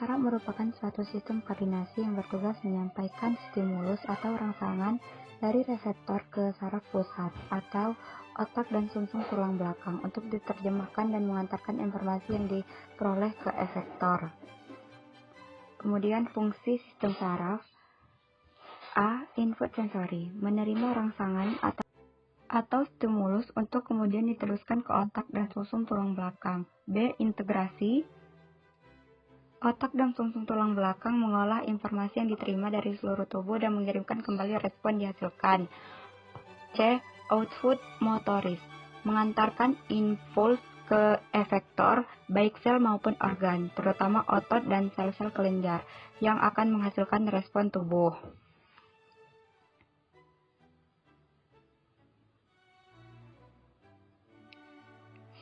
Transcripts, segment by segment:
saraf merupakan suatu sistem koordinasi yang bertugas menyampaikan stimulus atau rangsangan dari reseptor ke saraf pusat atau otak dan sumsum tulang belakang untuk diterjemahkan dan mengantarkan informasi yang diperoleh ke efektor. Kemudian fungsi sistem saraf. A. Input sensori, menerima rangsangan atau stimulus untuk kemudian diteruskan ke otak dan sumsum tulang belakang. B. Integrasi. Otak dan sumsum tulang belakang mengolah informasi yang diterima dari seluruh tubuh dan mengirimkan kembali respon dihasilkan. C. Output motoris, mengantarkan impuls ke efektor, baik sel maupun organ, terutama otot dan sel-sel kelenjar, yang akan menghasilkan respon tubuh.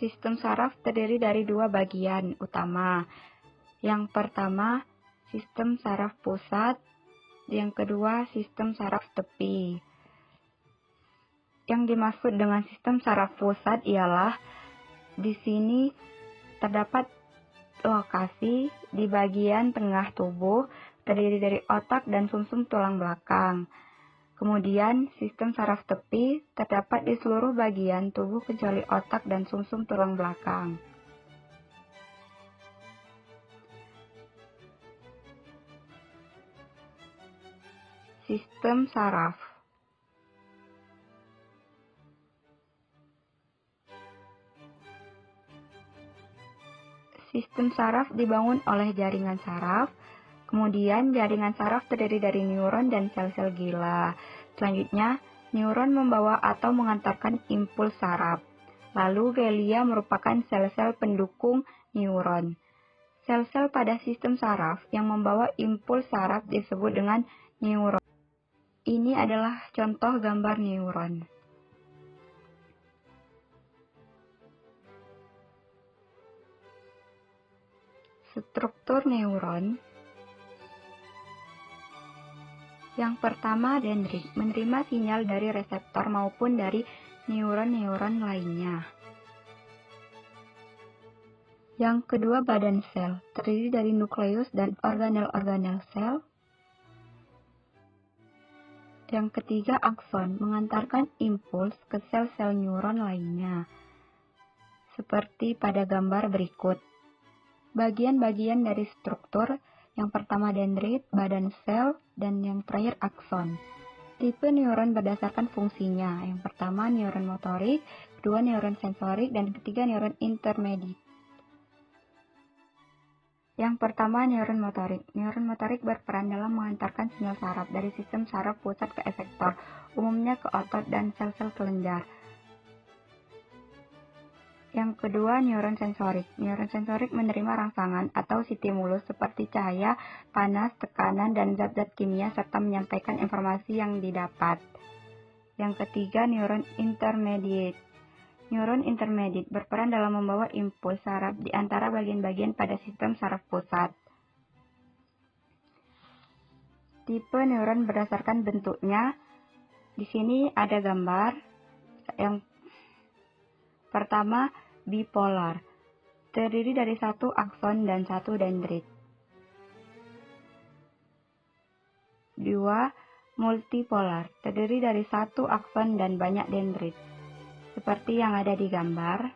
Sistem saraf terdiri dari dua bagian utama. Yang pertama, sistem saraf pusat. Yang kedua, sistem saraf tepi. Yang dimaksud dengan sistem saraf pusat ialah di sini terdapat lokasi di bagian tengah tubuh, terdiri dari otak dan sumsum tulang belakang. Kemudian, sistem saraf tepi terdapat di seluruh bagian tubuh kecuali otak dan sumsum tulang belakang. Sistem saraf. Sistem saraf dibangun oleh jaringan saraf. Kemudian, jaringan saraf terdiri dari neuron dan sel-sel gila. Selanjutnya, neuron membawa atau mengantarkan impuls saraf. Lalu, glia merupakan sel-sel pendukung neuron. Sel-sel pada sistem saraf yang membawa impuls saraf disebut dengan neuron. Ini adalah contoh gambar neuron. Struktur neuron. Yang pertama, dendrit, menerima sinyal dari reseptor maupun dari neuron-neuron lainnya. Yang kedua, badan sel, terdiri dari nukleus dan organel-organel sel. Yang ketiga, akson, mengantarkan impuls ke sel-sel neuron lainnya, seperti pada gambar berikut. Bagian-bagian dari struktur, yang pertama dendrit, badan sel, dan yang terakhir akson. Tipe neuron berdasarkan fungsinya. Yang pertama neuron motorik, kedua neuron sensorik, dan ketiga neuron intermediate. Yang pertama neuron motorik. Neuron motorik berperan dalam mengantarkan sinyal saraf dari sistem saraf pusat ke efektor, umumnya ke otot dan sel-sel kelenjar. Yang kedua, neuron sensorik. Neuron sensorik menerima rangsangan atau stimulus seperti cahaya, panas, tekanan, dan zat-zat kimia serta menyampaikan informasi yang didapat. Yang ketiga, neuron intermediate. Neuron intermediate berperan dalam membawa impuls saraf di antara bagian-bagian pada sistem saraf pusat. Tipe neuron berdasarkan bentuknya. Di sini ada gambar. Yang pertama, bipolar, terdiri dari satu akson dan satu dendrit. 2. Multipolar, terdiri dari satu akson dan banyak dendrit, seperti yang ada di gambar.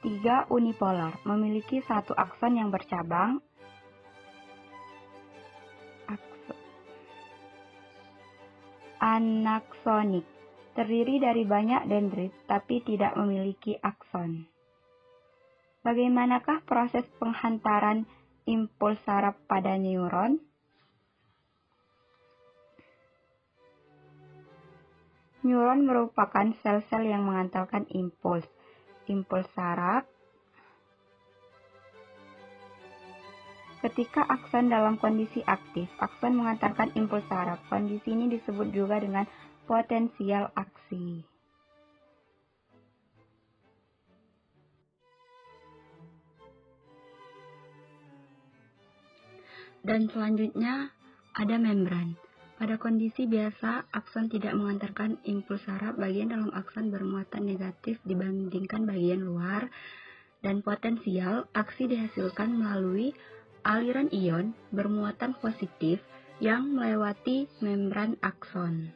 3. Unipolar, memiliki satu akson yang bercabang. Anaksonik, terdiri dari banyak dendrit tapi tidak memiliki akson. Bagaimanakah proses penghantaran impuls saraf pada neuron? Neuron merupakan sel-sel yang mengantarkan impuls saraf. Ketika akson dalam kondisi aktif, akson mengantarkan impuls saraf. Kondisi ini disebut juga dengan potensial aksi. Dan selanjutnya ada membran. Pada kondisi biasa, akson tidak mengantarkan impuls saraf. Bagian dalam akson bermuatan negatif dibandingkan bagian luar. dan potensial aksi dihasilkan melalui aliran ion bermuatan positif yang melewati membran akson.